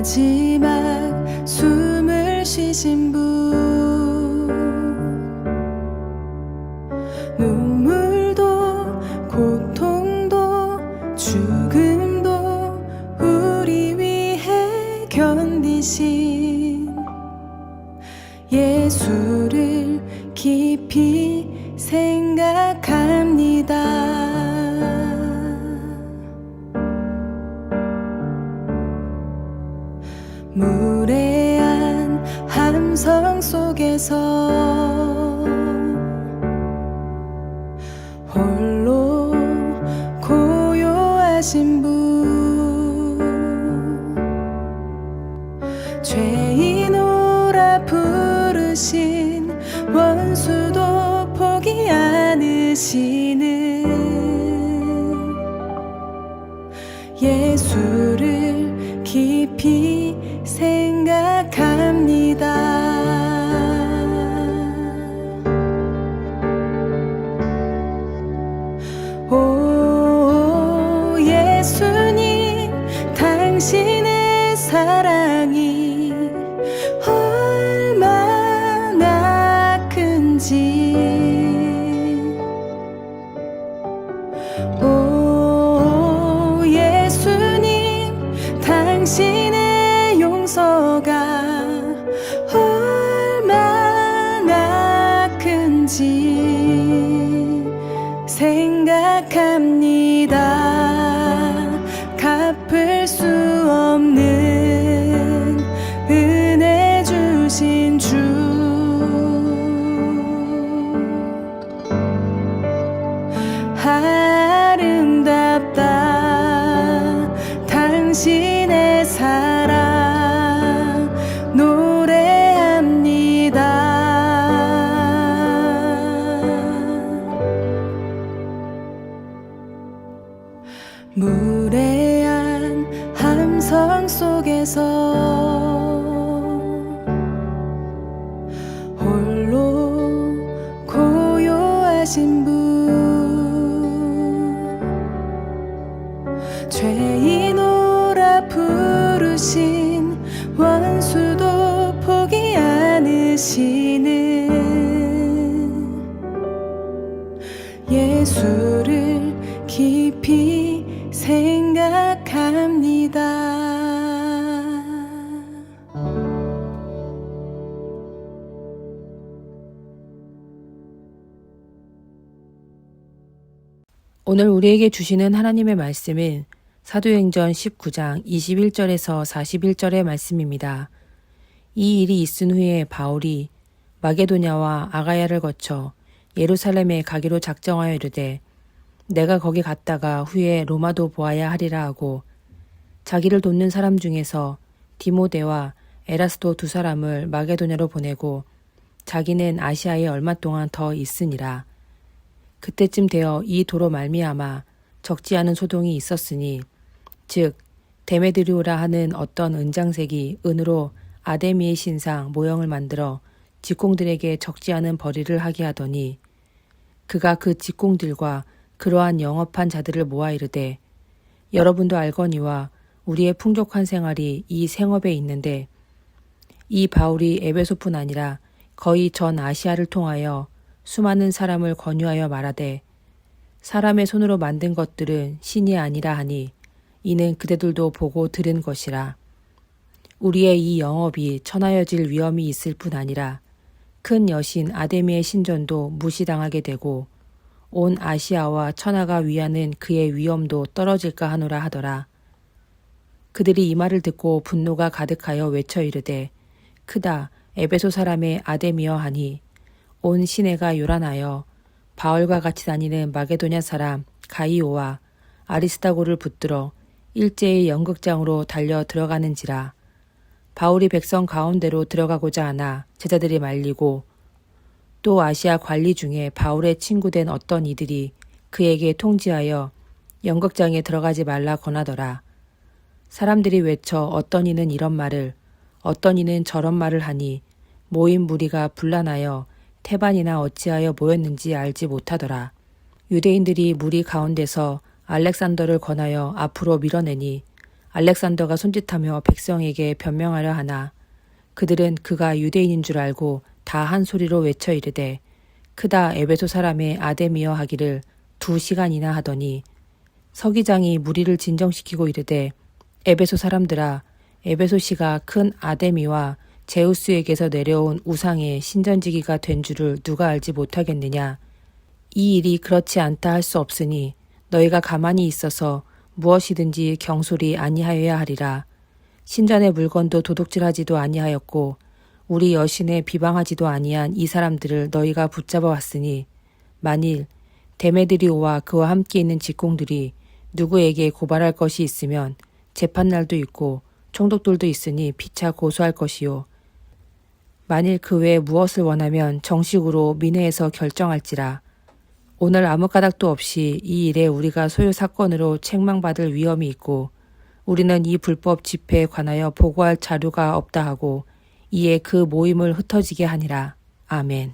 마지막 숨을 쉬신 분, 눈물도 고통도 죽음도 우리 위해 견디신 예수를 깊이 생각합니다. 무례한 함성 속에서 홀로 고요하신 분, 죄인오라 부르신 원수도 포기 않으시는 예수를 깊이 생각합니다. 오 예수님, 당신의 사랑이 얼마나 큰지, 오 예수님, 당신의 용서가 얼마나 큰지 생각합니다. 갚을 수 없는 은혜 주신 주, 아름답다 당신의 사랑 노래합니다. 무례한 함성 속에서 홀로 고요하신 분, 죄인오라 부르신 원수도 포기 않으시는 예수를 깊이 생각합니다. 오늘 우리에게 주시는 하나님의 말씀은 사도행전 19장 21절에서 41절의 말씀입니다. 이 일이 있은 후에 바울이 마게도냐와 아가야를 거쳐 예루살렘에 가기로 작정하여 이르되 내가 거기 갔다가 후에 로마도 보아야 하리라 하고, 자기를 돕는 사람 중에서 디모데와 에라스도 두 사람을 마게도냐로 보내고 자기는 아시아에 얼마 동안 더 있으니라. 그때쯤 되어 이 도로 말미암아 적지 않은 소동이 있었으니, 즉 데메드리오라 하는 어떤 은장색이 은으로 아데미의 신상 모형을 만들어 직공들에게 적지 않은 벌이를 하게 하더니, 그가 그 직공들과 그러한 영업한 자들을 모아 이르되 여러분도 알거니와 우리의 풍족한 생활이 이 생업에 있는데, 이 바울이 에베소뿐 아니라 거의 전 아시아를 통하여 수많은 사람을 권유하여 말하되 사람의 손으로 만든 것들은 신이 아니라 하니 이는 그대들도 보고 들은 것이라. 우리의 이 영업이 천하여질 위험이 있을 뿐 아니라 큰 여신 아데미의 신전도 무시당하게 되고 온 아시아와 천하가 위하는 그의 위엄도 떨어질까 하노라 하더라. 그들이 이 말을 듣고 분노가 가득하여 외쳐 이르되 크다 에베소 사람의 아데미여 하니, 온 시내가 요란하여 바울과 같이 다니는 마게도냐 사람 가이오와 아리스다고를 붙들어 일제히 연극장으로 달려 들어가는지라. 바울이 백성 가운데로 들어가고자 하나 제자들이 말리고, 또 아시아 관리 중에 바울의 친구된 어떤 이들이 그에게 통지하여 연극장에 들어가지 말라 권하더라. 사람들이 외쳐 어떤 이는 이런 말을 어떤 이는 저런 말을 하니 모인 무리가 분란하여 태반이나 어찌하여 모였는지 알지 못하더라. 유대인들이 무리 가운데서 알렉산더를 권하여 앞으로 밀어내니 알렉산더가 손짓하며 백성에게 변명하려 하나 그들은 그가 유대인인 줄 알고 다 한 소리로 외쳐 이르되 크다 에베소 사람의 아데미여 하기를 2시간이나 하더니 서기장이 무리를 진정시키고 이르되 에베소 사람들아 에베소시가 큰 아데미와 제우스에게서 내려온 우상의 신전지기가 된 줄을 누가 알지 못하겠느냐. 이 일이 그렇지 않다 할 수 없으니 너희가 가만히 있어서 무엇이든지 경솔이 아니하여야 하리라. 신전의 물건도 도둑질하지도 아니하였고 우리 여신에 비방하지도 아니한 이 사람들을 너희가 붙잡아 왔으니 만일 데메드리오와 그와 함께 있는 직공들이 누구에게 고발할 것이 있으면 재판날도 있고 총독들도 있으니 피차 고소할 것이요. 만일 그 외에 무엇을 원하면 정식으로 민회에서 결정할지라. 오늘 아무 까닭도 없이 이 일에 우리가 소요 사건으로 책망받을 위험이 있고 우리는 이 불법 집회에 관하여 보고할 자료가 없다 하고 이에 그 모임을 흩어지게 하니라. 아멘.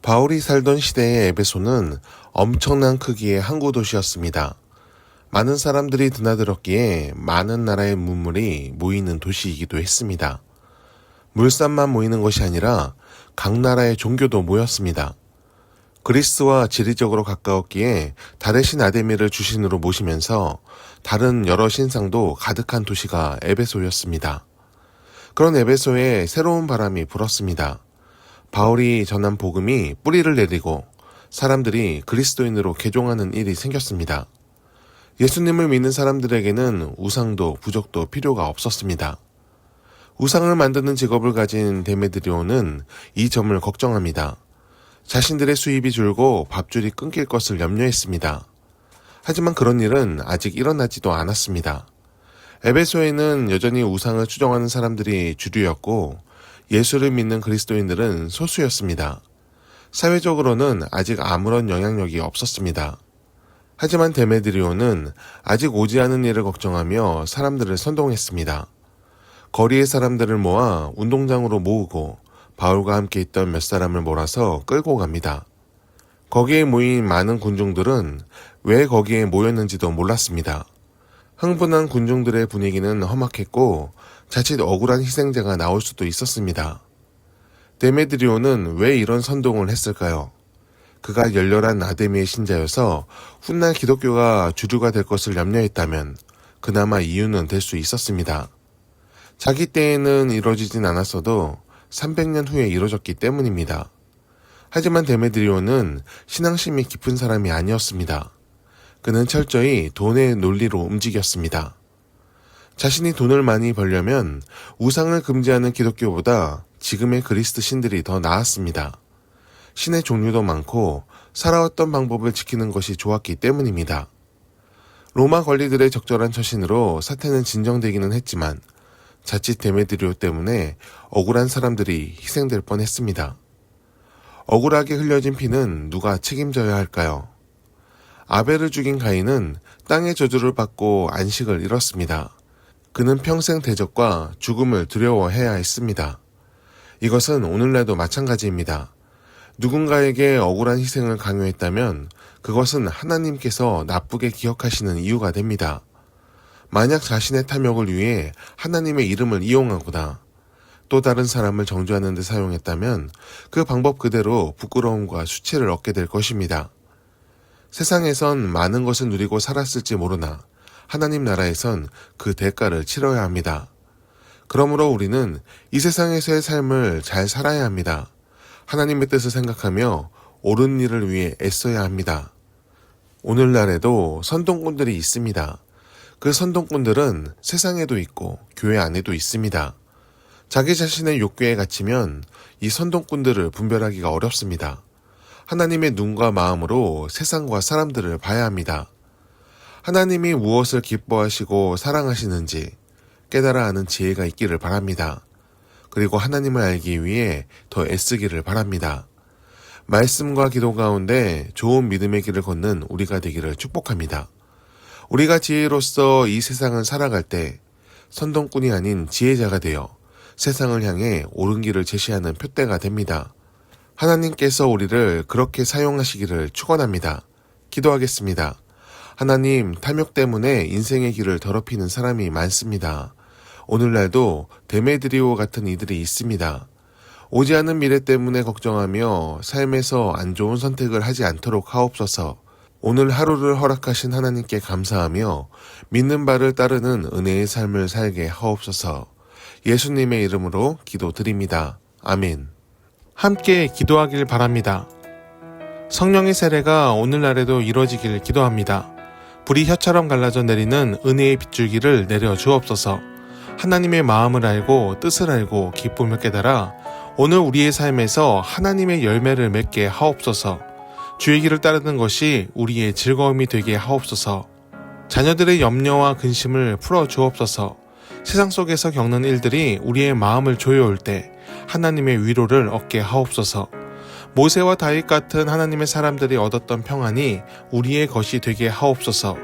바울이 살던 시대의 에베소는 엄청난 크기의 항구 도시였습니다. 많은 사람들이 드나들었기에 많은 나라의 문물이 모이는 도시이기도 했습니다. 물산만 모이는 것이 아니라 각 나라의 종교도 모였습니다. 그리스와 지리적으로 가까웠기에 달의 신 아데미를 주신으로 모시면서 다른 여러 신상도 가득한 도시가 에베소였습니다. 그런 에베소에 새로운 바람이 불었습니다. 바울이 전한 복음이 뿌리를 내리고 사람들이 그리스도인으로 개종하는 일이 생겼습니다. 예수님을 믿는 사람들에게는 우상도 부족도 필요가 없었습니다. 우상을 만드는 직업을 가진 데메드리오는 이 점을 걱정합니다. 자신들의 수입이 줄고 밥줄이 끊길 것을 염려했습니다. 하지만 그런 일은 아직 일어나지도 않았습니다. 에베소에는 여전히 우상을 추종하는 사람들이 주류였고 예수를 믿는 그리스도인들은 소수였습니다. 사회적으로는 아직 아무런 영향력이 없었습니다. 하지만 데메드리오는 아직 오지 않은 일을 걱정하며 사람들을 선동했습니다. 거리의 사람들을 모아 운동장으로 모으고 바울과 함께 있던 몇 사람을 몰아서 끌고 갑니다. 거기에 모인 많은 군중들은 왜 거기에 모였는지도 몰랐습니다. 흥분한 군중들의 분위기는 험악했고 자칫 억울한 희생자가 나올 수도 있었습니다. 데메드리오는 왜 이런 선동을 했을까요? 그가 열렬한 아데미의 신자여서 훗날 기독교가 주류가 될 것을 염려했다면 그나마 이유는 될 수 있었습니다. 자기 때에는 이루어지진 않았어도 300년 후에 이루어졌기 때문입니다. 하지만 데메드리오는 신앙심이 깊은 사람이 아니었습니다. 그는 철저히 돈의 논리로 움직였습니다. 자신이 돈을 많이 벌려면 우상을 금지하는 기독교보다 지금의 그리스도 신들이 더 나았습니다. 신의 종류도 많고 살아왔던 방법을 지키는 것이 좋았기 때문입니다. 로마 관리들의 적절한 처신으로 사태는 진정되기는 했지만 자칫 데메드리오 때문에 억울한 사람들이 희생될 뻔했습니다. 억울하게 흘려진 피는 누가 책임져야 할까요? 아벨을 죽인 가인은 땅의 저주를 받고 안식을 잃었습니다. 그는 평생 대적과 죽음을 두려워해야 했습니다. 이것은 오늘날도 마찬가지입니다. 누군가에게 억울한 희생을 강요했다면 그것은 하나님께서 나쁘게 기억하시는 이유가 됩니다. 만약 자신의 탐욕을 위해 하나님의 이름을 이용하거나 또 다른 사람을 정죄하는 데 사용했다면 그 방법 그대로 부끄러움과 수치를 얻게 될 것입니다. 세상에선 많은 것을 누리고 살았을지 모르나 하나님 나라에선 그 대가를 치러야 합니다. 그러므로 우리는 이 세상에서의 삶을 잘 살아야 합니다. 하나님의 뜻을 생각하며 옳은 일을 위해 애써야 합니다. 오늘날에도 선동꾼들이 있습니다. 그 선동꾼들은 세상에도 있고 교회 안에도 있습니다. 자기 자신의 욕구에 갇히면 이 선동꾼들을 분별하기가 어렵습니다. 하나님의 눈과 마음으로 세상과 사람들을 봐야 합니다. 하나님이 무엇을 기뻐하시고 사랑하시는지 깨달아 아는 지혜가 있기를 바랍니다. 그리고 하나님을 알기 위해 더 애쓰기를 바랍니다. 말씀과 기도 가운데 좋은 믿음의 길을 걷는 우리가 되기를 축복합니다. 우리가 지혜로서 이 세상을 살아갈 때 선동꾼이 아닌 지혜자가 되어 세상을 향해 옳은 길을 제시하는 표대가 됩니다. 하나님께서 우리를 그렇게 사용하시기를 축원합니다. 기도하겠습니다. 하나님, 탐욕 때문에 인생의 길을 더럽히는 사람이 많습니다. 오늘날도 데메드리오 같은 이들이 있습니다. 오지 않은 미래 때문에 걱정하며 삶에서 안 좋은 선택을 하지 않도록 하옵소서. 오늘 하루를 허락하신 하나님께 감사하며 믿는 바를 따르는 은혜의 삶을 살게 하옵소서. 예수님의 이름으로 기도드립니다. 아멘. 함께 기도하길 바랍니다. 성령의 세례가 오늘날에도 이루어지길 기도합니다. 불이 혀처럼 갈라져 내리는 은혜의 빗줄기를 내려 주옵소서. 하나님의 마음을 알고 뜻을 알고 기쁨을 깨달아 오늘 우리의 삶에서 하나님의 열매를 맺게 하옵소서. 주의 길을 따르는 것이 우리의 즐거움이 되게 하옵소서. 자녀들의 염려와 근심을 풀어 주옵소서. 세상 속에서 겪는 일들이 우리의 마음을 조여올 때 하나님의 위로를 얻게 하옵소서. 모세와 다윗 같은 하나님의 사람들이 얻었던 평안이 우리의 것이 되게 하옵소서.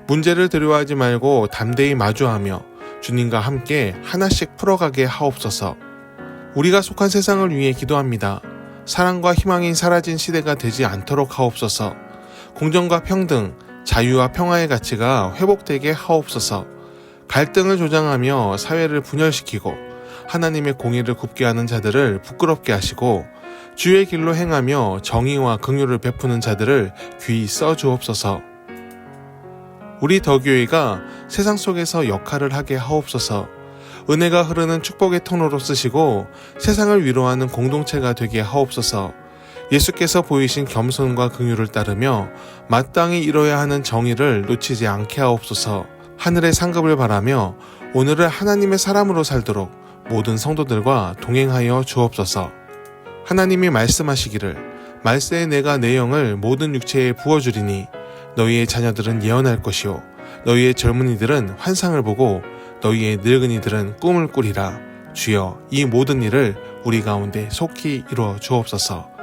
문제를 두려워하지 말고 담대히 마주하며 주님과 함께 하나씩 풀어가게 하옵소서. 우리가 속한 세상을 위해 기도합니다. 사랑과 희망이 사라진 시대가 되지 않도록 하옵소서. 공정과 평등, 자유와 평화의 가치가 회복되게 하옵소서. 갈등을 조장하며 사회를 분열시키고 하나님의 공의를 굽게 하는 자들을 부끄럽게 하시고 주의 길로 행하며 정의와 긍휼을 베푸는 자들을 귀히 써주옵소서. 우리 더교회가 세상 속에서 역할을 하게 하옵소서. 은혜가 흐르는 축복의 통로로 쓰시고 세상을 위로하는 공동체가 되게 하옵소서. 예수께서 보이신 겸손과 긍휼을 따르며 마땅히 이뤄야 하는 정의를 놓치지 않게 하옵소서. 하늘의 상급을 바라며 오늘을 하나님의 사람으로 살도록 모든 성도들과 동행하여 주옵소서. 하나님이 말씀하시기를 말세에 내가 내 영을 모든 육체에 부어주리니 너희의 자녀들은 예언할 것이요 너희의 젊은이들은 환상을 보고 너희의 늙은이들은 꿈을 꾸리라. 주여 이 모든 일을 우리 가운데 속히 이루어 주옵소서.